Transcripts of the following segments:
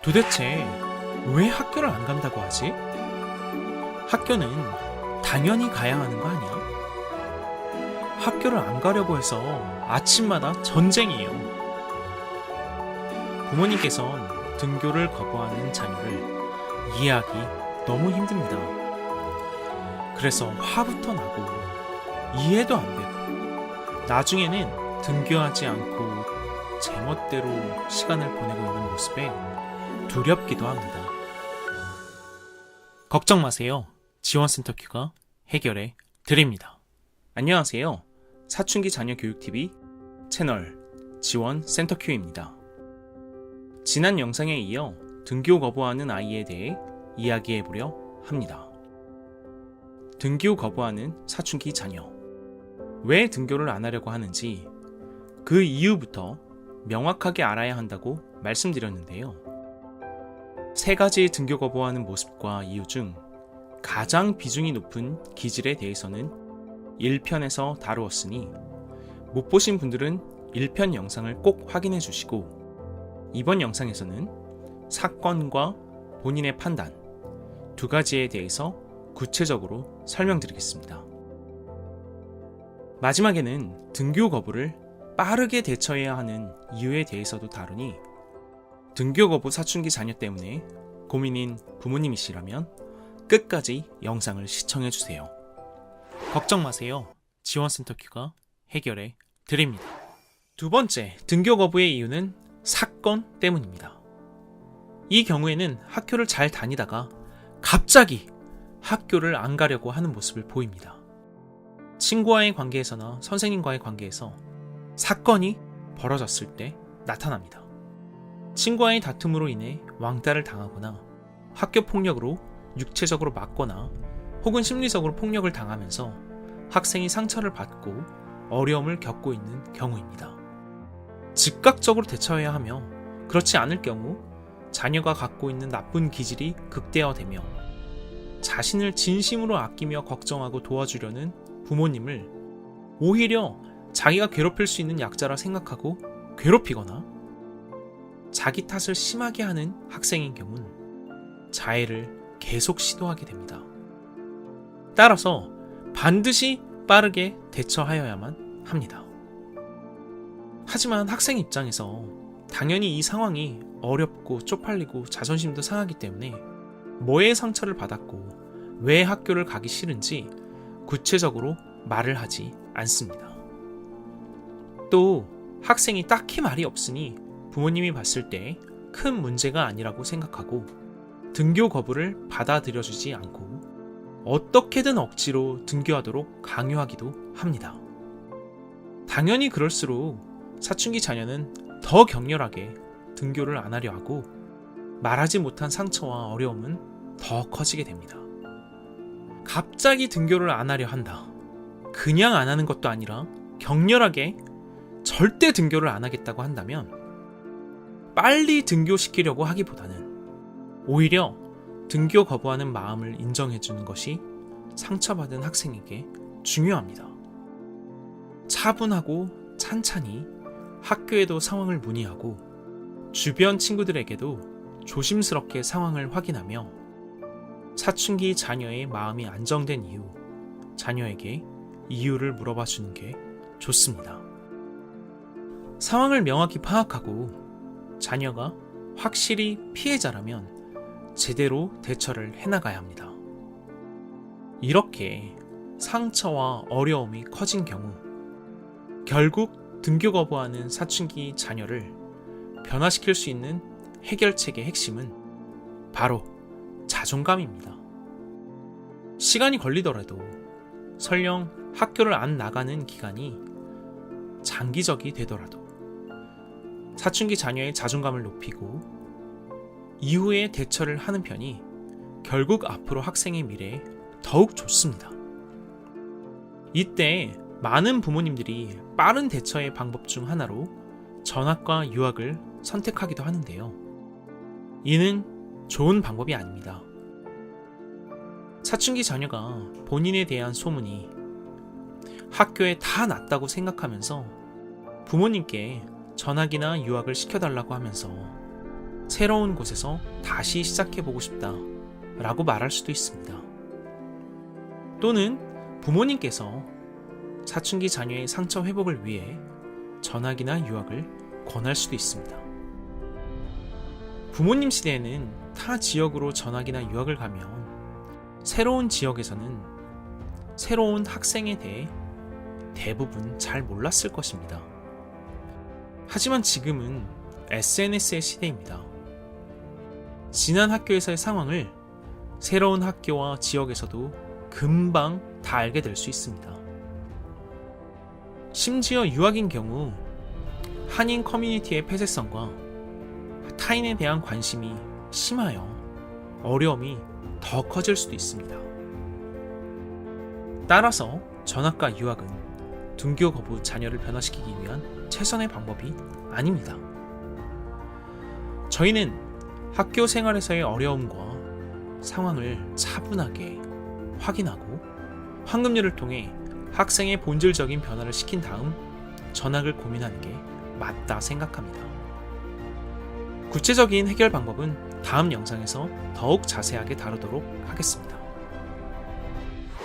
도대체 왜 학교를 안 간다고 하지? 학교는 당연히 가야 하는 거 아니야? 학교를 안 가려고 해서 아침마다 전쟁이에요. 부모님께선 등교를 거부하는 자녀를 이해하기 너무 힘듭니다. 그래서 화부터 나고 이해도 안 되고 나중에는 등교하지 않고 제멋대로 시간을 보내고 있는 모습에 두렵기도 합니다. 걱정 마세요. 지원센터 큐가 해결해 드립니다. 안녕하세요. 사춘기 자녀 교육TV 채널 지원센터 큐입니다. 지난 영상에 이어 등교 거부하는 아이에 대해 이야기해보려 합니다. 등교 거부하는 사춘기 자녀. 왜 등교를 안 하려고 하는지 그 이유부터 명확하게 알아야 한다고 말씀드렸는데요. 세 가지의 등교 거부하는 모습과 이유 중 가장 비중이 높은 기질에 대해서는 1편에서 다루었으니 못 보신 분들은 1편 영상을 꼭 확인해 주시고 이번 영상에서는 사건과 본인의 판단 두 가지에 대해서 구체적으로 설명드리겠습니다. 마지막에는 등교 거부를 빠르게 대처해야 하는 이유에 대해서도 다루니 등교 거부 사춘기 자녀 때문에 고민인 부모님이시라면 끝까지 영상을 시청해주세요. 걱정 마세요. 지원센터 큐가 해결해 드립니다. 두 번째, 등교 거부의 이유는 사건 때문입니다. 이 경우에는 학교를 잘 다니다가 갑자기 학교를 안 가려고 하는 모습을 보입니다. 친구와의 관계에서나 선생님과의 관계에서 사건이 벌어졌을 때 나타납니다. 친구와의 다툼으로 인해 왕따를 당하거나 학교 폭력으로 육체적으로 맞거나 혹은 심리적으로 폭력을 당하면서 학생이 상처를 받고 어려움을 겪고 있는 경우입니다. 즉각적으로 대처해야 하며 그렇지 않을 경우 자녀가 갖고 있는 나쁜 기질이 극대화되며 자신을 진심으로 아끼며 걱정하고 도와주려는 부모님을 오히려 자기가 괴롭힐 수 있는 약자라 생각하고 괴롭히거나 자기 탓을 심하게 하는 학생인 경우는 자해를 계속 시도하게 됩니다. 따라서 반드시 빠르게 대처하여야만 합니다. 하지만 학생 입장에서 당연히 이 상황이 어렵고 쪽팔리고 자존심도 상하기 때문에 뭐에 상처를 받았고 왜 학교를 가기 싫은지 구체적으로 말을 하지 않습니다. 또 학생이 딱히 말이 없으니 부모님이 봤을 때 큰 문제가 아니라고 생각하고 등교 거부를 받아들여주지 않고 어떻게든 억지로 등교하도록 강요하기도 합니다. 당연히 그럴수록 사춘기 자녀는 더 격렬하게 등교를 안 하려 하고 말하지 못한 상처와 어려움은 더 커지게 됩니다. 갑자기 등교를 안 하려 한다. 그냥 안 하는 것도 아니라 격렬하게 절대 등교를 안 하겠다고 한다면 빨리 등교시키려고 하기보다는 오히려 등교 거부하는 마음을 인정해주는 것이 상처받은 학생에게 중요합니다. 차분하고 찬찬히 학교에도 상황을 문의하고 주변 친구들에게도 조심스럽게 상황을 확인하며 사춘기 자녀의 마음이 안정된 이후 자녀에게 이유를 물어봐 주는 게 좋습니다. 상황을 명확히 파악하고 자녀가 확실히 피해자라면 제대로 대처를 해나가야 합니다. 이렇게 상처와 어려움이 커진 경우 결국 등교 거부하는 사춘기 자녀를 변화시킬 수 있는 해결책의 핵심은 바로 자존감입니다. 시간이 걸리더라도 설령 학교를 안 나가는 기간이 장기적이 되더라도 사춘기 자녀의 자존감을 높이고 이후에 대처를 하는 편이 결국 앞으로 학생의 미래에 더욱 좋습니다. 이때 많은 부모님들이 빠른 대처의 방법 중 하나로 전학과 유학을 선택하기도 하는데요. 이는 좋은 방법이 아닙니다. 사춘기 자녀가 본인에 대한 소문이 학교에 다 났다고 생각하면서 부모님께 전학이나 유학을 시켜달라고 하면서 새로운 곳에서 다시 시작해보고 싶다 라고 말할 수도 있습니다. 또는 부모님께서 사춘기 자녀의 상처 회복을 위해 전학이나 유학을 권할 수도 있습니다. 부모님 시대에는 타 지역으로 전학이나 유학을 가면 새로운 지역에서는 새로운 학생에 대해 대부분 잘 몰랐을 것입니다. 하지만 지금은 SNS의 시대입니다. 지난 학교에서의 상황을 새로운 학교와 지역에서도 금방 다 알게 될 수 있습니다. 심지어 유학인 경우 한인 커뮤니티의 폐쇄성과 타인에 대한 관심이 심하여 어려움이 더 커질 수도 있습니다. 따라서 전학과 유학은 등교 거부 자녀를 변화시키기 위한 최선의 방법이 아닙니다. 저희는 학교 생활에서의 어려움과 상황을 차분하게 확인하고 황금률을 통해 학생의 본질적인 변화를 시킨 다음 전학을 고민하는 게 맞다 생각합니다. 구체적인 해결 방법은 다음 영상에서 더욱 자세하게 다루도록 하겠습니다.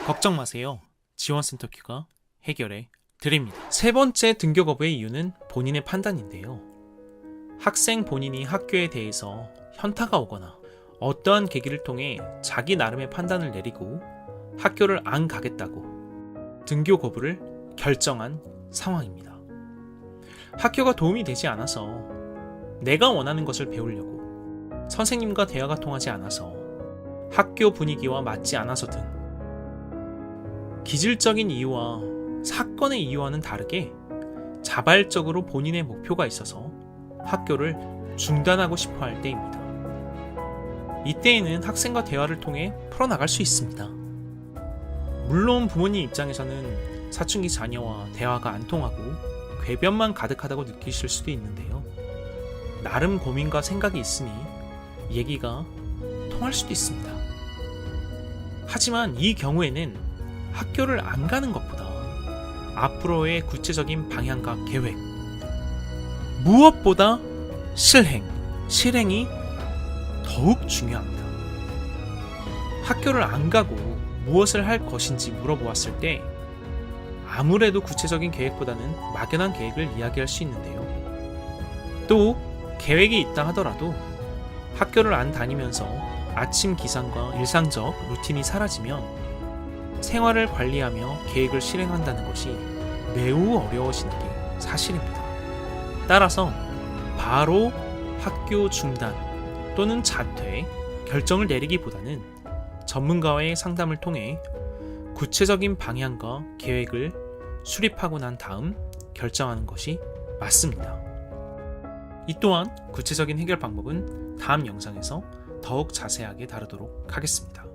걱정 마세요. 지원센터 큐가 해결해 드립니다. 세 번째 등교 거부의 이유는 본인의 판단인데요. 학생 본인이 학교에 대해서 현타가 오거나 어떠한 계기를 통해 자기 나름의 판단을 내리고 학교를 안 가겠다고 등교 거부를 결정한 상황입니다. 학교가 도움이 되지 않아서, 내가 원하는 것을 배우려고, 선생님과 대화가 통하지 않아서, 학교 분위기와 맞지 않아서 등 기질적인 이유와 사건의 이유와는 다르게 자발적으로 본인의 목표가 있어서 학교를 중단하고 싶어 할 때입니다. 이때에는 학생과 대화를 통해 풀어나갈 수 있습니다. 물론 부모님 입장에서는 사춘기 자녀와 대화가 안 통하고 궤변만 가득하다고 느끼실 수도 있는데요. 나름 고민과 생각이 있으니 얘기가 통할 수도 있습니다. 하지만 이 경우에는 학교를 안 가는 것보다 앞으로의 구체적인 방향과 계획, 무엇보다 실행이 더욱 중요합니다. 학교를 안 가고 무엇을 할 것인지 물어보았을 때 아무래도 구체적인 계획보다는 막연한 계획을 이야기할 수 있는데요. 또 계획이 있다 하더라도 학교를 안 다니면서 아침 기상과 일상적 루틴이 사라지면 생활을 관리하며 계획을 실행한다는 것이 매우 어려워지는 게 사실입니다. 따라서 바로 학교 중단 또는 자퇴 결정을 내리기보다는 전문가와의 상담을 통해 구체적인 방향과 계획을 수립하고 난 다음 결정하는 것이 맞습니다. 이 또한 구체적인 해결 방법은 다음 영상에서 더욱 자세하게 다루도록 하겠습니다.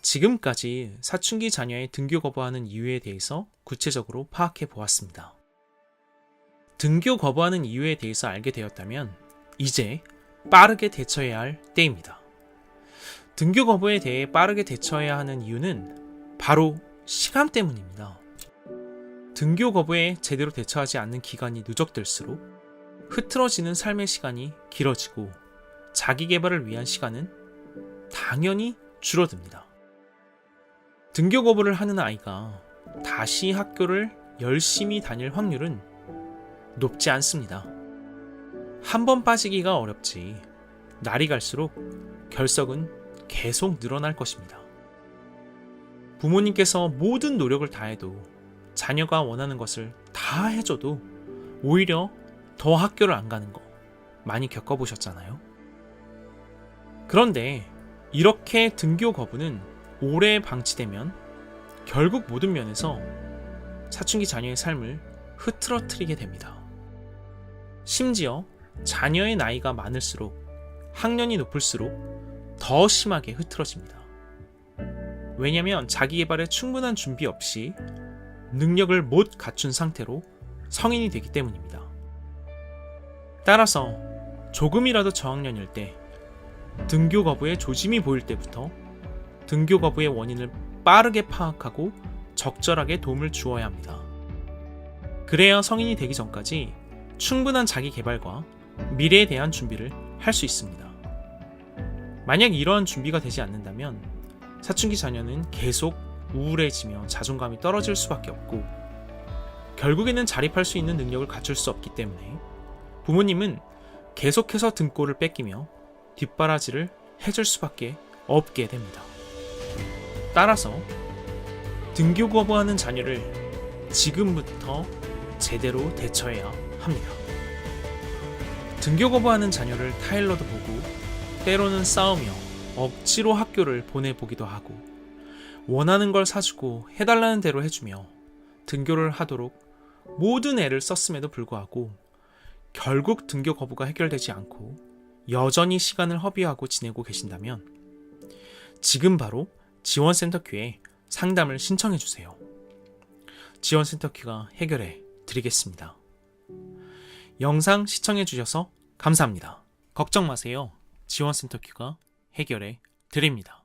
지금까지 사춘기 자녀의 등교 거부하는 이유에 대해서 구체적으로 파악해 보았습니다. 등교 거부하는 이유에 대해서 알게 되었다면 이제 빠르게 대처해야 할 때입니다. 등교 거부에 대해 빠르게 대처해야 하는 이유는 바로 시간 때문입니다. 등교 거부에 제대로 대처하지 않는 기간이 누적될수록 흐트러지는 삶의 시간이 길어지고 자기 개발을 위한 시간은 당연히 줄어듭니다. 등교 거부를 하는 아이가 다시 학교를 열심히 다닐 확률은 높지 않습니다. 한 번 빠지기가 어렵지 날이 갈수록 결석은 계속 늘어날 것입니다. 부모님께서 모든 노력을 다해도 자녀가 원하는 것을 다 해줘도 오히려 더 학교를 안 가는 거 많이 겪어보셨잖아요? 그런데 이렇게 등교 거부는 오래 방치되면 결국 모든 면에서 사춘기 자녀의 삶을 흐트러뜨리게 됩니다. 심지어 자녀의 나이가 많을수록 학년이 높을수록 더 심하게 흐트러집니다. 왜냐하면 자기 개발에 충분한 준비 없이 능력을 못 갖춘 상태로 성인이 되기 때문입니다. 따라서 조금이라도 저학년일 때, 등교 거부에 조짐이 보일 때부터 등교 거부의 원인을 빠르게 파악하고 적절하게 도움을 주어야 합니다. 그래야 성인이 되기 전까지 충분한 자기 개발과 미래에 대한 준비를 할 수 있습니다. 만약 이러한 준비가 되지 않는다면 사춘기 자녀는 계속 우울해지며 자존감이 떨어질 수밖에 없고 결국에는 자립할 수 있는 능력을 갖출 수 없기 때문에 부모님은 계속해서 등골을 뺏기며 뒷바라지를 해줄 수밖에 없게 됩니다. 따라서 등교 거부하는 자녀를 지금부터 제대로 대처해야 합니다. 등교 거부하는 자녀를 타일러도 보고 때로는 싸우며 억지로 학교를 보내보기도 하고 원하는 걸 사주고 해달라는 대로 해주며 등교를 하도록 모든 애를 썼음에도 불구하고 결국 등교 거부가 해결되지 않고 여전히 시간을 허비하고 지내고 계신다면 지금 바로 지원센터 큐에 상담을 신청해 주세요. 지원센터 큐가 해결해 드리겠습니다. 영상 시청해 주셔서 감사합니다. 걱정 마세요. 지원센터 큐가 해결해 드립니다.